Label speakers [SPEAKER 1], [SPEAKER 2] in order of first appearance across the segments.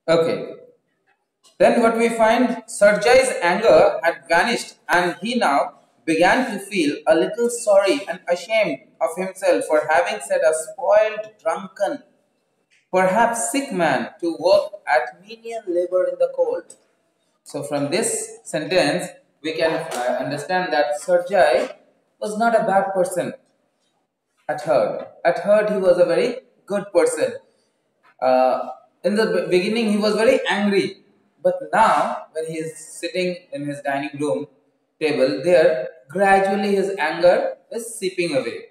[SPEAKER 1] Okay. Then what we find, Sergei's anger had vanished and he now began to feel a little sorry and ashamed of himself for having set a spoiled, drunken, perhaps sick man to work at menial labor in the cold. So from this sentence, we can understand that Sergei was not a bad person at heart. At heart, he was a very good person. In the beginning, he was very angry, but now, when he is sitting in his dining room table, there gradually his anger is seeping away,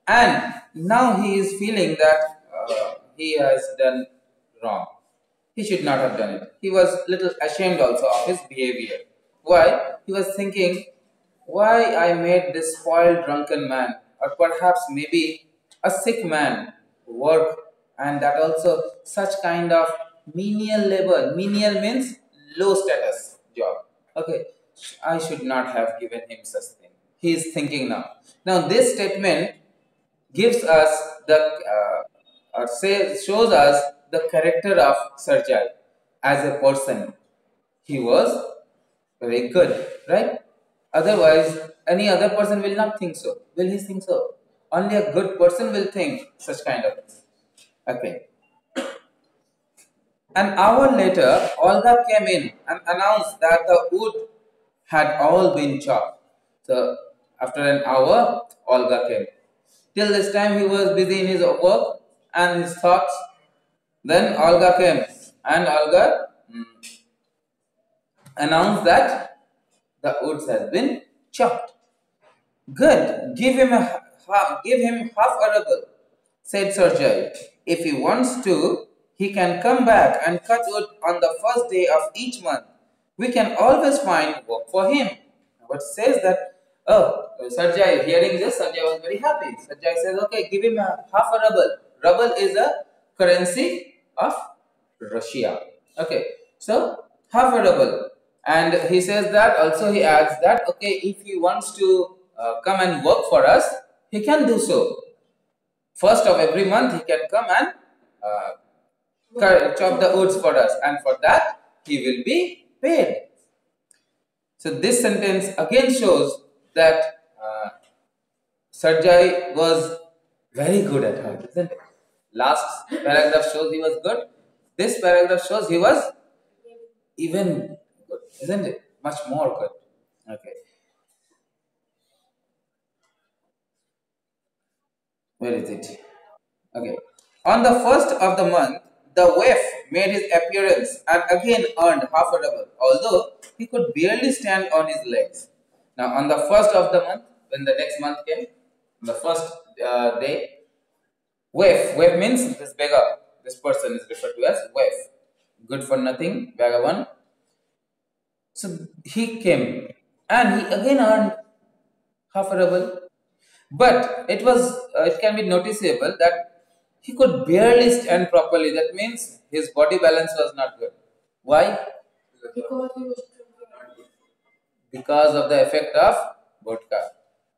[SPEAKER 1] and now he is feeling that he has done wrong. He should not have done it. He was little ashamed also of his behavior. Why? He was thinking, why I made this spoiled drunken man, or perhaps maybe a sick man, work, and that also such kind of menial labor. Menial means low status job. Okay, I should not have given him such thing. He is thinking now. Now this statement gives us the or say shows us the character of Sergei as a person. He was very good, right? Otherwise, any other person will not think so. Will he think so? Only a good person will think such kind of thing. Okay. An hour later, Olga came in and announced that the wood had all been chopped. So, after an hour, Olga came. Till this time, he was busy in his work and his thoughts. Then Olga came, and Olga announced that the woods has been chopped. Good. Give him half a ruble, said Sergei. If he wants to, he can come back and cut wood on the first day of each month. We can always find work for him. What says that? Oh, Sergei, hearing this, Sergei was very happy. Sergei says, okay, give him half a ruble. Ruble is a currency of Russia. Okay, so half a ruble. And he says that also he adds that, okay, if he wants to come and work for us, he can do so. First of every month, he can come and chop the woods for us, and for that, he will be paid. So this sentence again shows that Sergei was very good at heart, isn't it? Last paragraph shows he was good. This paragraph shows he was even good, isn't it? Much more good. Okay. Where is it? Okay. On the first of the month, the waif made his appearance and again earned half a ruble, although he could barely stand on his legs. Now, on the first of the month, when the next month came, the first day, waif means this beggar. This person is referred to as waif. Good for nothing, vagabond. So he came and he again earned half a ruble. But it can be noticeable that he could barely stand properly. That means his body balance was not good. Why? Because of the effect of vodka.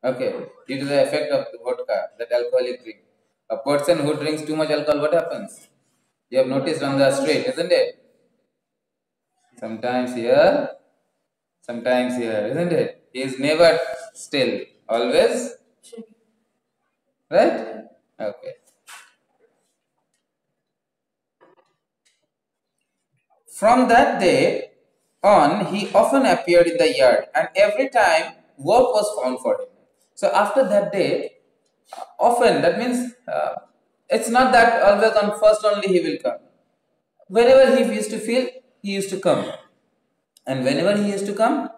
[SPEAKER 1] Okay, due to the effect of the vodka, that alcoholic drink. A person who drinks too much alcohol, what happens? You have noticed on the street, isn't it? Sometimes here, isn't it? He is never still, always, right? Okay. From that day on, he often appeared in the yard, and every time work was found for him. So after that day, often, that means it's not that always on first only he will come. Whenever he used to feel, he used to come. And whenever he used to come,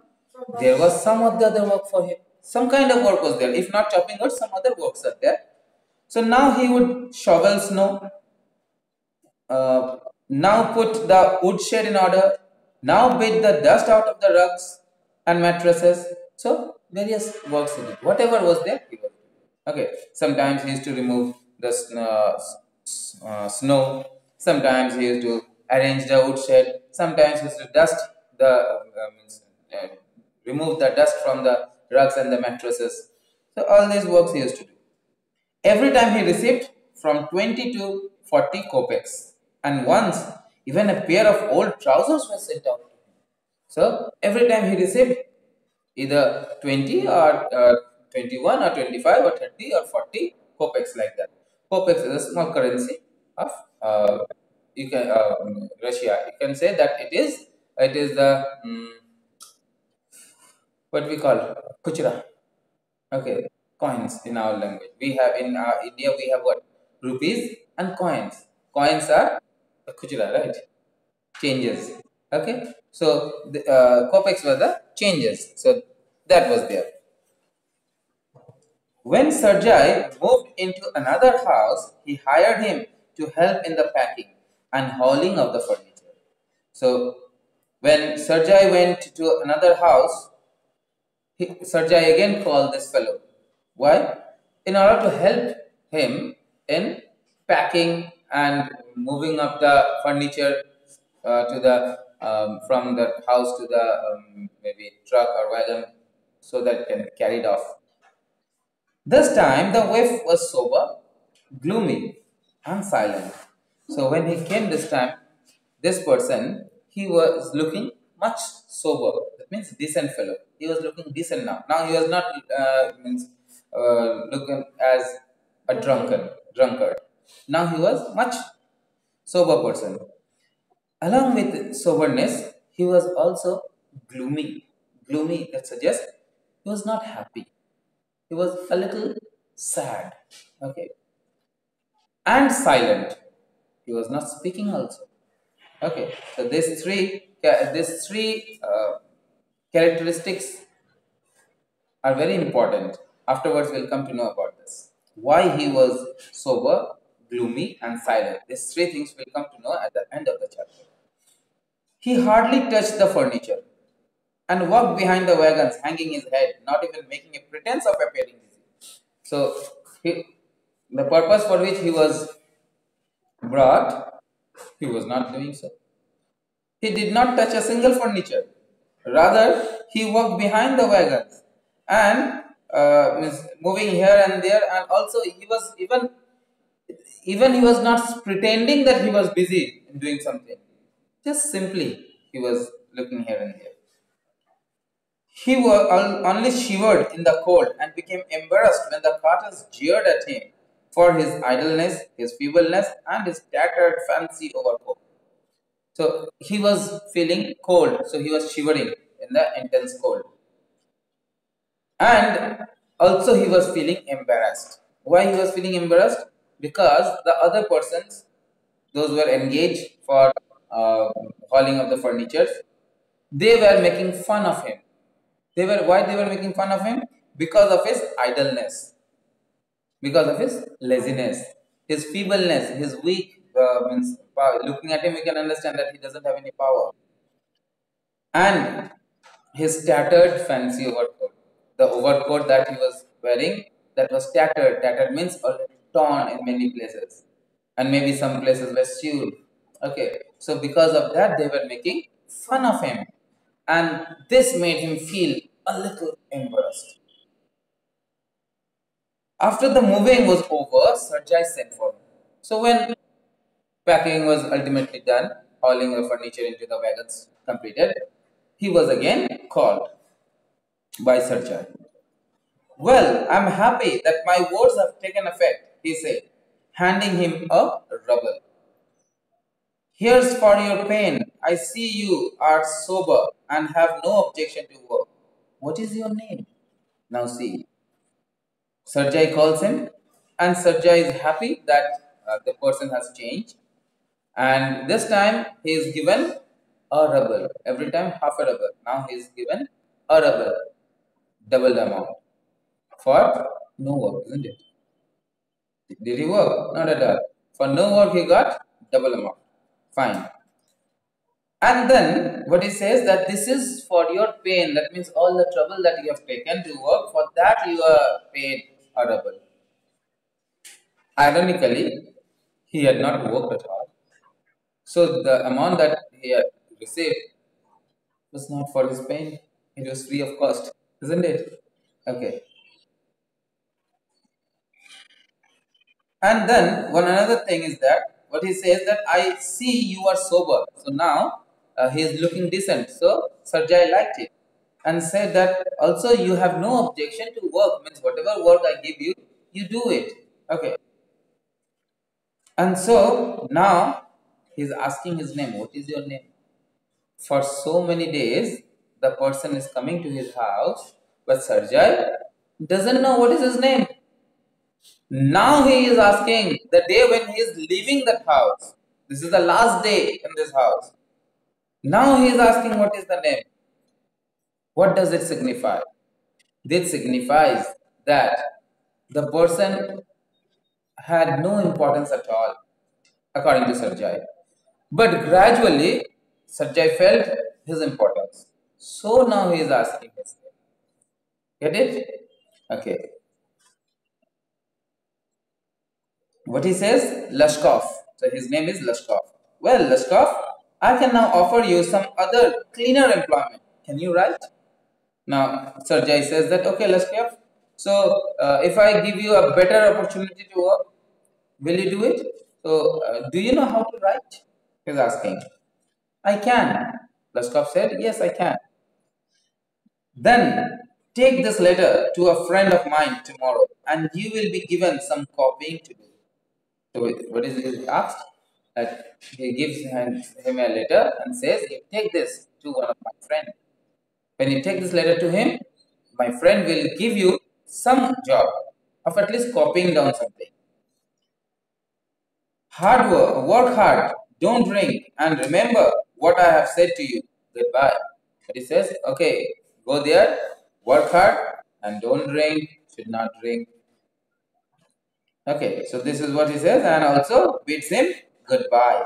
[SPEAKER 1] there was some of the other work for him. Some kind of work was there. If not chopping wood, some other works are there. So now he would shovel snow, now put the woodshed in order, now beat the dust out of the rugs and mattresses. So various works he did. Whatever was there, he was doing. Okay. Sometimes he used to remove the snow. Sometimes he used to arrange the woodshed. Sometimes he used to dust the remove the dust from the rugs and the mattresses. So all these works he used to do. Every time he received from 20 to 40 kopecks, and once Even a pair of old trousers were sent out to him. So every time he received either 20 or 21 or 25 or 30 or 40 kopecks like that. Kopecks is a small currency of you can Russia. You can say that it is the what we call kuchra. Okay, coins in our language. We have in India we have what rupees and coins. Coins are the kuchra, right? Changes. Okay, so the kopecks were the changes. So that was there. When Sergei moved into another house, he hired him to help in the packing and hauling of the furniture. So when Sergei went to another house, Sergei again called this fellow. Why? In order to help him in packing and moving up the furniture to the from the house to the maybe truck or wagon, so that it can be carried off. This time the wife was sober, gloomy, and silent. So when he came this time, this person, he was looking much sober. That means decent fellow. He was looking decent now. Now he was not means looking as a drunkard. Now he was much sober person. Along with soberness, he was also gloomy. Gloomy, that suggests he was not happy. He was a little sad. Okay. And silent. He was not speaking also. Okay. So these three characteristics are very important. Afterwards, we'll come to know about this. Why he was sober, gloomy, and silent. These three things we'll come to know at the end of the chapter. He hardly touched the furniture and walked behind the wagons, hanging his head, not even making a pretense of appearing busy. So, the purpose for which he was brought, he was not doing so. He did not touch a single furniture. Rather, he walked behind the wagons and moving here and there, and also he was even he was not pretending that he was busy in doing something. Just simply he was looking here and there. He only shivered in the cold and became embarrassed when the carters jeered at him for his idleness, his feebleness, and his tattered fancy overcoat. So he was feeling cold, so he was shivering in the intense cold. And also he was feeling embarrassed. Why he was feeling embarrassed? Because the other persons, those who were engaged for hauling of the furniture, they were making fun of him. They were making fun of him? Because of his idleness, because of his laziness, his feebleness, his weak means power. Looking at him, we can understand that he doesn't have any power. And his tattered fancy overcoat, the overcoat that he was wearing, that was tattered. Tattered means already torn in many places, and maybe some places were sewed. Okay, so because of that, they were making fun of him, and this made him feel a little embarrassed. After the moving was over, Sergei sent for him. So when packing was ultimately done, hauling the furniture into the wagons completed, he was again called by Sergei. Well, I'm happy that my words have taken effect, he said, handing him a ruble. Here's for your pain. I see you are sober and have no objection to work. What is your name? Now see, Sergei calls him, and Sergei is happy that the person has changed. And this time he is given a ruble. Every time half a ruble. Now he is given a ruble, double the amount for no work, isn't it? Did he work? Not at all. For no work he got double amount. Fine. And then what he says that this is for your pain. That means all the trouble that you have taken to work, for that you are paid a ruble. Ironically, he had not worked at all. So the amount that he had received was not for his pain. It was free of cost, isn't it? Okay. And then one another thing is that what he says that I see you are sober. So now he is looking decent. So Sarjai liked it and said that also you have no objection to work. Means whatever work I give you, you do it. Okay. And so now he's asking his name. What is your name? For so many days, the person is coming to his house, but Sarjai doesn't know what is his name. Now he is asking the day when he is leaving that house. This is the last day in this house. Now he is asking what is the name. What does it signify? This signifies that the person had no importance at all, according to Sarjai. But gradually, Sarjai felt his importance. So now he is asking his name. Get it? Okay. What he says? Lashkov. So his name is Lashkov. Well, Lashkov, I can now offer you some other cleaner employment. Can you write? Now, Sarjai says that, okay, Lashkov. So, if I give you a better opportunity to work, will you do it? So, do you know how to write? He's asking. I can. Lashkov said, yes, I can. Then take this letter to a friend of mine tomorrow and you will be given some copying to do. So what is he asked? That he gives him a letter and says, you take this to one of my friends. When you take this letter to him, my friend will give you some job of at least copying down something. Hard work, work hard, don't drink, and remember what I have said to you. Goodbye. But he says, okay, go there, work hard, and don't drink, should not drink. Okay, so this is what he says, and also bids him goodbye.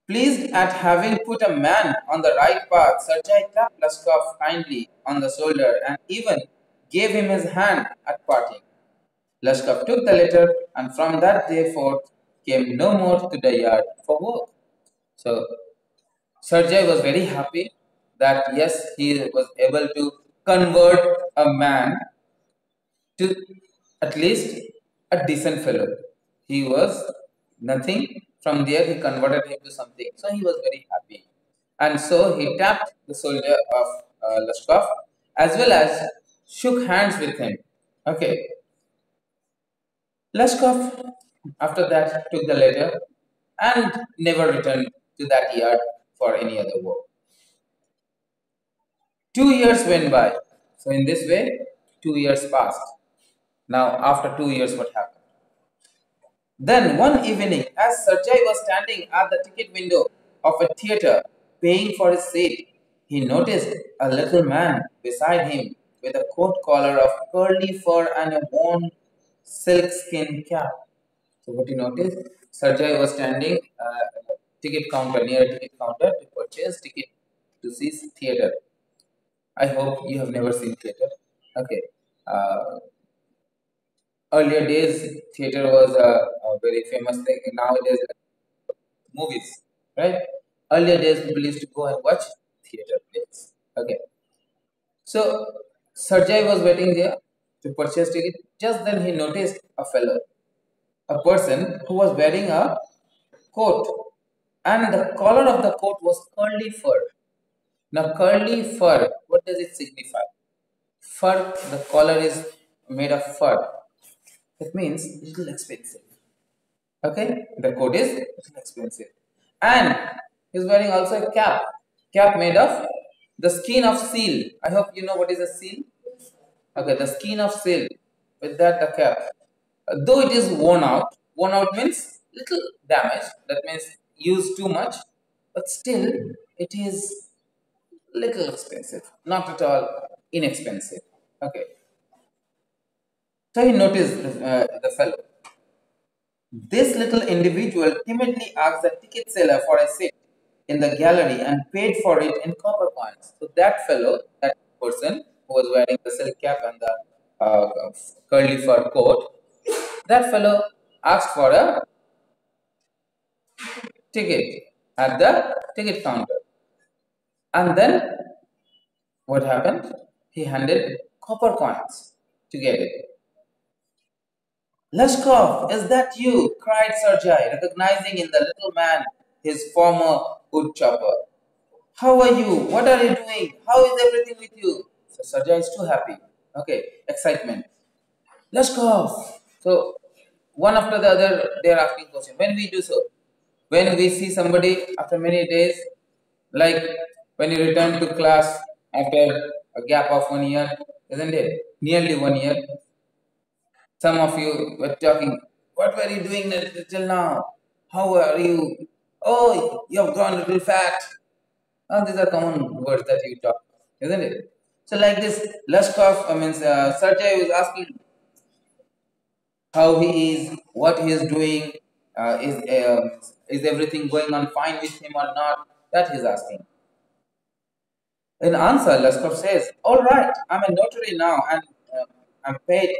[SPEAKER 1] Pleased at having put a man on the right path, Sarjai tapped Laskov kindly on the shoulder and even gave him his hand at parting. Lashkov took the letter and from that day forth came no more to the yard for work. So Sergei was very happy that yes, he was able to convert a man to at least a decent fellow. He was nothing. From there, he converted him to something. So he was very happy. And so he tapped the soldier of Lashkov as well as shook hands with him. Okay. Lashkov, after that, took the letter and never returned to that yard for any other work. 2 years went by. So, in this way, 2 years passed. Now, after 2 years, what happened? Then, one evening, as Sergei was standing at the ticket window of a theater paying for his seat, he noticed a little man beside him with a coat collar of curly fur and a worn silkskin cap. So what he noticed, Sergei was standing ticket counter near a ticket counter to purchase ticket to see theater. I hope you have never seen theater. Okay. Uh, Earlier days, theater was a very famous thing. Nowadays, movies, right? Earlier days, people used to go and watch theater plays. Okay. So Sergei was waiting there to purchase ticket. Just then he noticed a fellow, a person who was wearing a coat, and the collar of the coat was curly fur. Now, curly fur, what does it signify? Fur, the collar is made of fur. That means little expensive. Okay, the coat is little expensive, and he's wearing also a cap made of the skin of seal. I hope you know what is a seal. Okay, the skin of seal. With that, the cap. Though it is worn out means little damage. That means used too much, but still it is little expensive. Not at all inexpensive. Okay. So he noticed the fellow. This little individual timidly asked the ticket seller for a seat in the gallery and paid for it in copper coins. So that fellow, that person who was wearing the silk cap and the curly fur coat, that fellow asked for a ticket at the ticket counter. And then what happened? He handed copper coins to get it. Leshkov, is that you? Cried Sergei, recognizing in the little man his former woodchopper. How are you? What are you doing? How is everything with you? So Sergei is too happy. Okay, excitement. Leshkov. So one after the other, they are asking questions. When we do so, when we see somebody after many days, like when you return to class after a gap of 1 year, isn't it? Nearly 1 year. Some of you were talking, what were you doing till now? How are you? Oh, you have gone a little fat. Oh, these are common words that you talk, isn't it? So like this, Lashkov, Sergey was asking how he is, what he is doing, is everything going on fine with him or not? That he's asking. In answer, Lashkov says, all right, I'm a notary now and I'm paid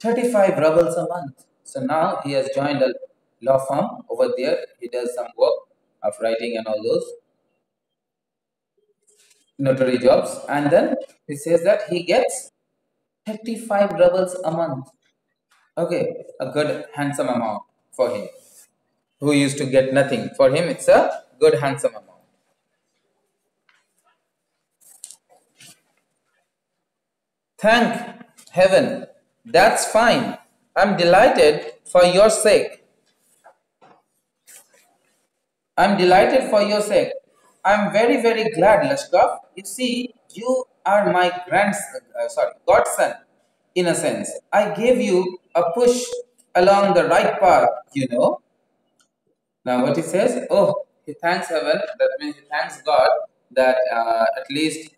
[SPEAKER 1] 35 rubles a month. So now he has joined a law firm over there. He does some work of writing and all those notary jobs. And then he says that he gets 35 rubles a month. Okay, a good handsome amount for him. Who used to get nothing. For him, it's a good handsome amount. Thank heaven. That's fine. I'm delighted for your sake. I'm delighted for your sake. I'm very, very glad, Lashkov. You see, you are my godson, in a sense. I gave you a push along the right path, you know. Now, what he says, oh, he thanks heaven, that means he thanks God that at least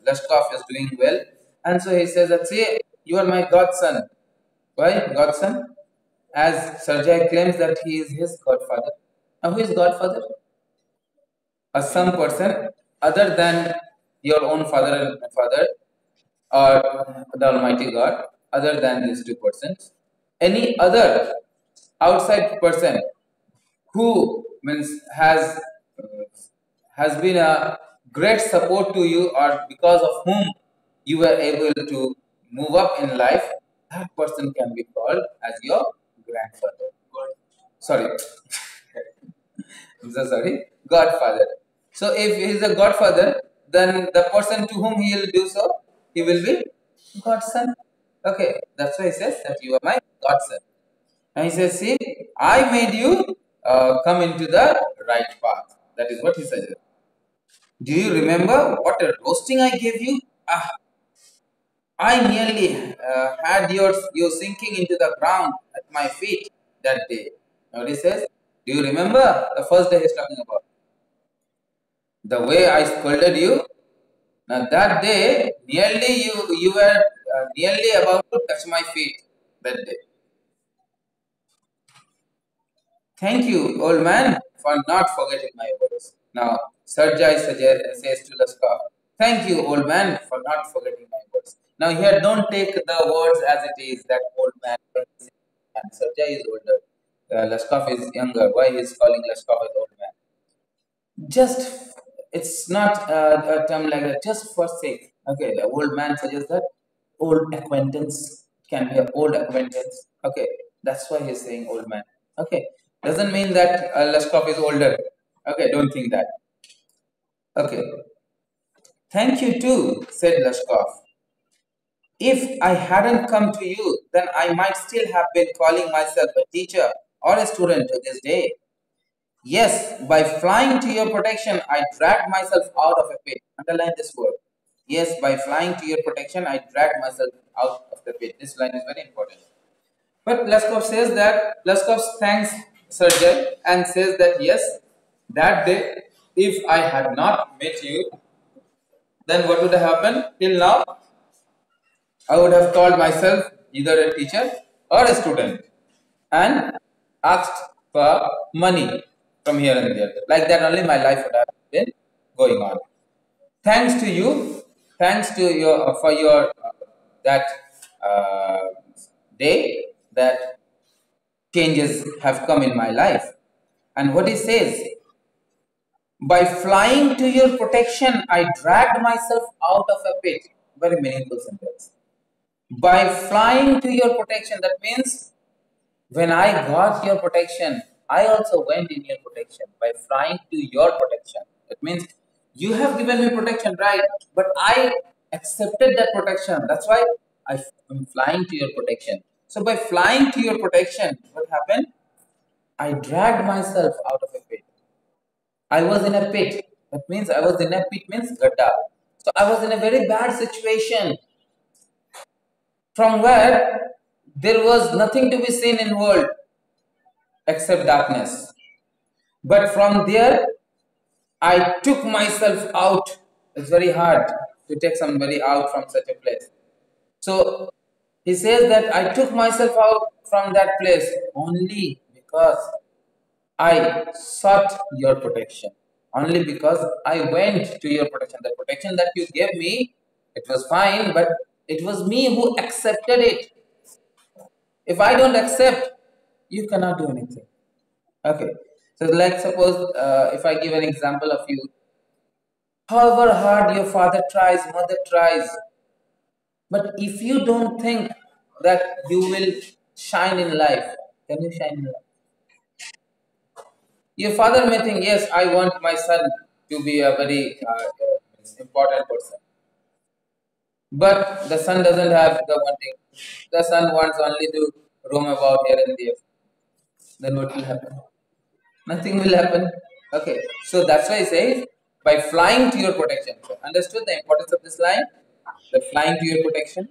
[SPEAKER 1] Lashkov is doing well. And so he says that, see, you are my godson. Why godson? As Sergei claims that he is his godfather. Now, who is godfather? Some person other than your own father and father or the Almighty God, other than these two persons. Any other outside person who means has been a great support to you or because of whom you were able to move up in life, that person can be called as your grandfather. Sorry, I'm so sorry, godfather. So if he is a godfather, then the person to whom he will do so, he will be godson. Okay, that's why he says that you are my godson. And he says, see, I made you come into the right path. That is what he says. Do you remember what a roasting I gave you? Ah, I nearly had you sinking into the ground at my feet that day. Now what he says, do you remember the first day he's talking about? The way I scolded you? Now that day, nearly you were nearly about to touch my feet that day. Thank you, old man, for not forgetting my words. Now, Sergei says to Laskov, thank you, old man, for not forgetting my words. Now, here, don't take the words as it is, that old man. And Sergei is older. Laskov is younger. Why he is calling Laskov as old man? Just, it's not a term like that, just for sake. Okay, the old man suggests that old acquaintance can be an old acquaintance. Okay, that's why he's saying old man. Okay, doesn't mean that Lashkov is older. Okay, don't think that. Okay, thank you too, said Lashkov. If I hadn't come to you, then I might still have been calling myself a teacher or a student to this day. Yes, by flying to your protection, I dragged myself out of a pit. Underline this word. Yes, by flying to your protection, I dragged myself out of the pit. This line is very important. But Laskov says that Laskov thanks Sergei and says that yes, that day, if I had not met you, then what would have happened? Till now, I would have called myself either a teacher or a student and asked for money from here and there. Like that, only my life would have been going on. Thanks to you, thanks to your for your that uh, day that changes have come in my life. And what he says, by flying to your protection, I dragged myself out of a pit. Very meaningful sentence. By flying to your protection, that means When I got your protection, I also went in your protection by flying to your protection. That means you have given me protection, right? But I accepted that protection. That's why am flying to your protection. So by flying to your protection, what happened? I dragged myself out of a pit. I was in a pit. That means I was in a pit means gadda. So I was in a very bad situation from where there was nothing to be seen in world except darkness. But from there, I took myself out. It's very hard to take somebody out from such a place. So he says that I took myself out from that place only because I sought your protection. Only because I went to your protection. The protection that you gave me, it was fine, but it was me who accepted it. If I don't accept, you cannot do anything. Okay. So, like, suppose if I give an example of you, however hard your father tries, mother tries, but if you don't think that you will shine in life, can you shine in life? Your father may think, yes, I want my son to be a very important person, but the son doesn't have the wanting. The son wants only to roam about here and there. Then what will happen? Nothing will happen. Okay, so that's why I say by flying to your protection. So understood the importance of this line? The flying to your protection.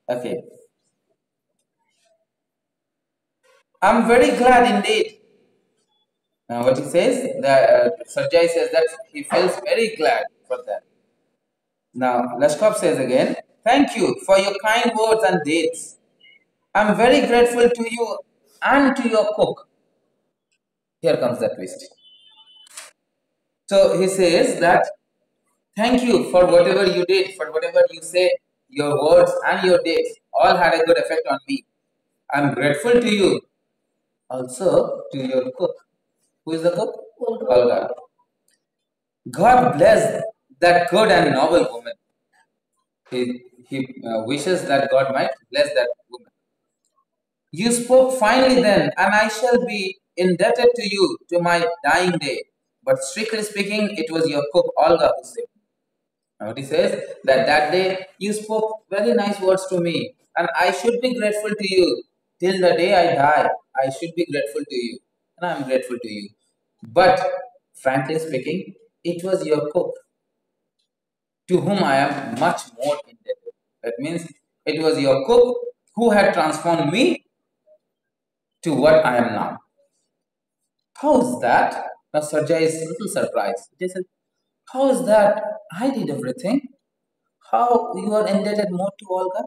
[SPEAKER 1] Okay, I'm very glad indeed. Now, what he says, the Sarjai says that he feels very glad for that. Now, Lashkov says again, thank you for your kind words and deeds. I'm very grateful to you and to your cook. Here comes the twist. So he says that thank you for whatever you did, for whatever you said, your words and your deeds all had a good effect on me. I'm grateful to you, also to your cook. Who is the cook? Olga. God bless that good and noble woman. He wishes that God might bless that woman. You spoke finely then, and I shall be indebted to you to my dying day. But strictly speaking, it was your cook Olga who said. Now he says that that day you spoke very nice words to me, and I should be grateful to you till the day I die. I should be grateful to you, and I am grateful to you. But frankly speaking, it was your cook to whom I am much more indebted. That means it was your cook who had transformed me to what I am now. How is that? Now Sarja is a little surprised. He says, how is that? I did everything. How you are indebted more to Olga?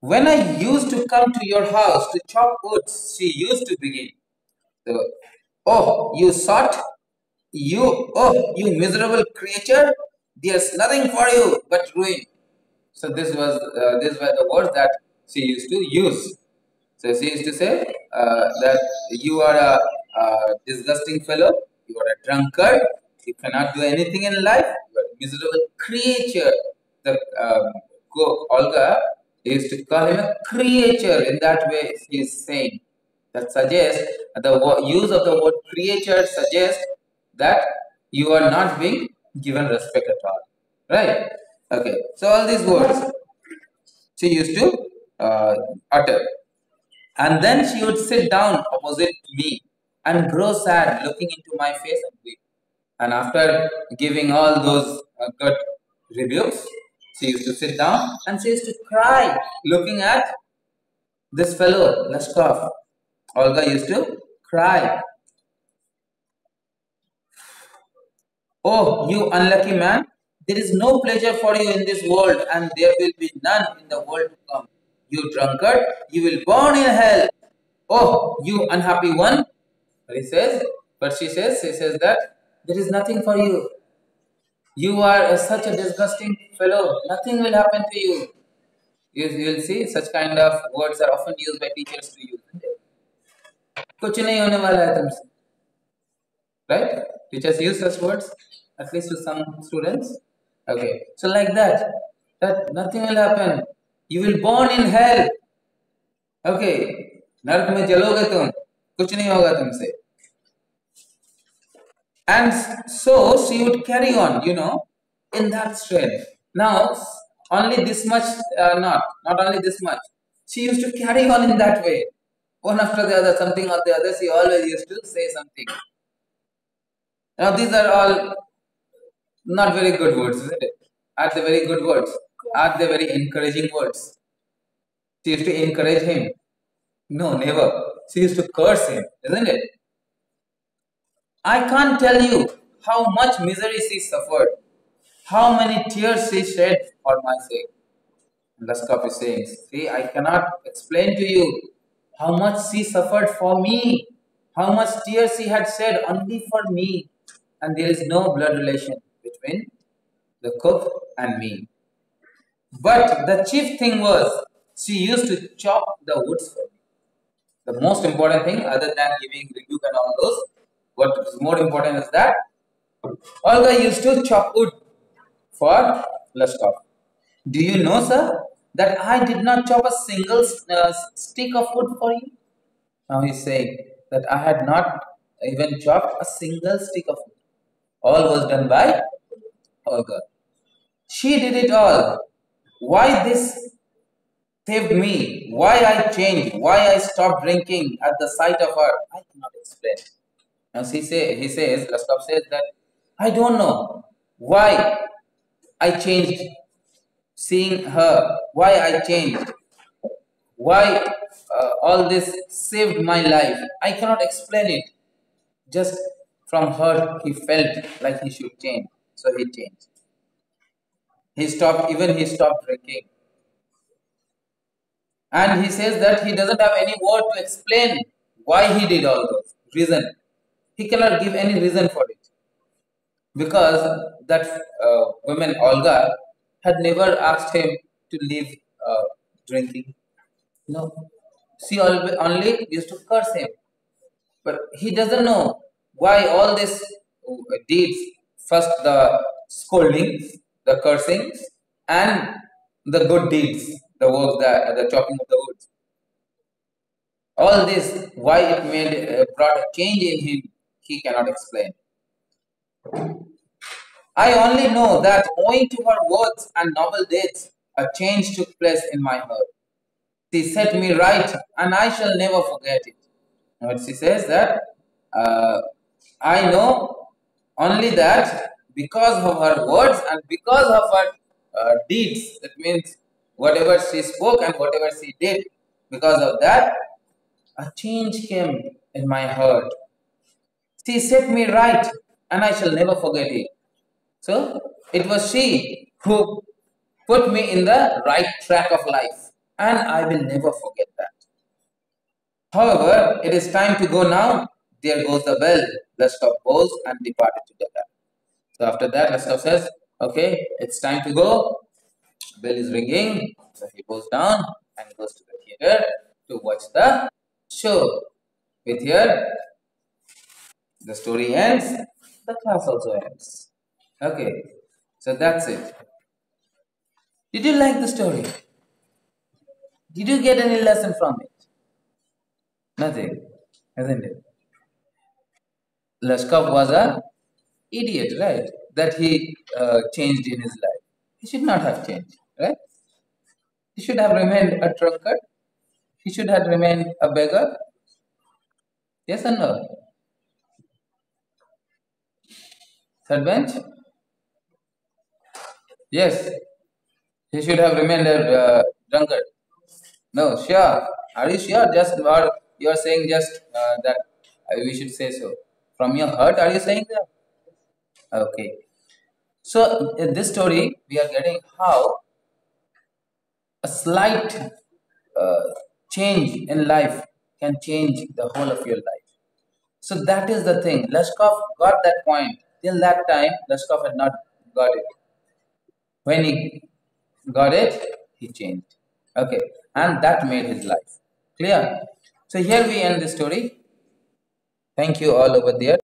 [SPEAKER 1] When I used to come to your house to chop wood, she used to begin. So, oh, you sought, you miserable creature, there's nothing for you but ruin. So these were the words that she used to use. So she used to say that you are a disgusting fellow, you are a drunkard, you cannot do anything in life, you are a miserable creature. The Olga used to call him a creature. In that way, he is saying that suggests use of the word creature suggests that you are not being given respect at all, right? Okay, so all these words she used to uh, utter. And then she would sit down opposite me and grow sad, looking into my face and weep. And after giving all those good rebukes, she used to sit down and she used to cry, looking at this fellow, Lashkov. Olga used to cry. Oh, you unlucky man, there is no pleasure for you in this world, and there will be none in the world to come. You drunkard, you will burn in hell. Oh, you unhappy one. But she says that there is nothing for you. You are such a disgusting fellow. Nothing will happen to you. You will see such kind of words are often used by teachers to you. कुछ नहीं होने वाला है तुमसे. Right? Teachers use such words, at least to some students. Okay. So like that nothing will happen. You will burn in hell. Okay, नरक में जलोगे तुम, कुछ नहीं होगा तुमसे. And so she would carry on, in that strength. Now, only this much, not only this much. She used to carry on in that way. One after the other, something or the other, she always used to say something. Now, these are all not very good words, isn't it? Are they very good words? Are they very encouraging words? She used to encourage him. No, never. She used to curse him, isn't it? I can't tell you how much misery she suffered, how many tears she shed for my sake. Laskov is saying, see, I cannot explain to you how much she suffered for me, how much tears she had shed only for me, and there is no blood relation between the cook and me. But the chief thing was she used to chop the woods for me. The most important thing, other than giving rebuke and all those, what is more important is that Olga used to chop wood for Laskov. Do you know, sir, that I did not chop a single stick of wood for you? Now he's saying that I had not even chopped a single stick of wood. All was done by Olga. She did it all. Why this saved me? Why I changed? Why I stopped drinking at the sight of her? I cannot explain. Now Laskov says that I don't know why I changed seeing her, why I changed, why all this saved my life. I cannot explain it. Just from her, he felt like he should change. So he changed. He stopped drinking. And he says that he doesn't have any word to explain why he did all those. Reason. He cannot give any reason for it. Because that woman, Olga, had never asked him to leave drinking. No. She only used to curse him. But he doesn't know why all these deeds, first the scolding, the cursing, and the good deeds, the work, the chopping of the wood. All this, why it brought a change in him, he cannot explain. I only know that owing to her words and noble deeds, a change took place in my heart. She set me right, and I shall never forget it. But she says that I know only that because of her words and because of her deeds, that means whatever she spoke and whatever she did, because of that, a change came in my heart. She set me right, and I shall never forget it. So it was she who put me in the right track of life, and I will never forget that. However, it is time to go now. There goes the bell. Leskov goes and departed together. So after that, Leskov says, okay, it's time to go. Bell is ringing. So he goes down and goes to the theater to watch the show. With here, the story ends. The class also ends. Okay, so that's it. Did you like the story? Did you get any lesson from it? Nothing, isn't it? Lashkov was a idiot, right? That he changed in his life. He should not have changed, right? He should have remained a drunkard. He should have remained a beggar. Yes or no? Third bench? Yes. He should have remained a drunkard. No, sure. Are you sure? Just or you are saying just that we should say so. From your heart, are you saying that? Okay. So in this story, we are getting how a slight change in life can change the whole of your life. So that is the thing. Lashkov got that point. Till that time, Lashkov had not got it. When he got it, he changed. Okay. And that made his life. Clear? So here we end the story. Thank you all over there.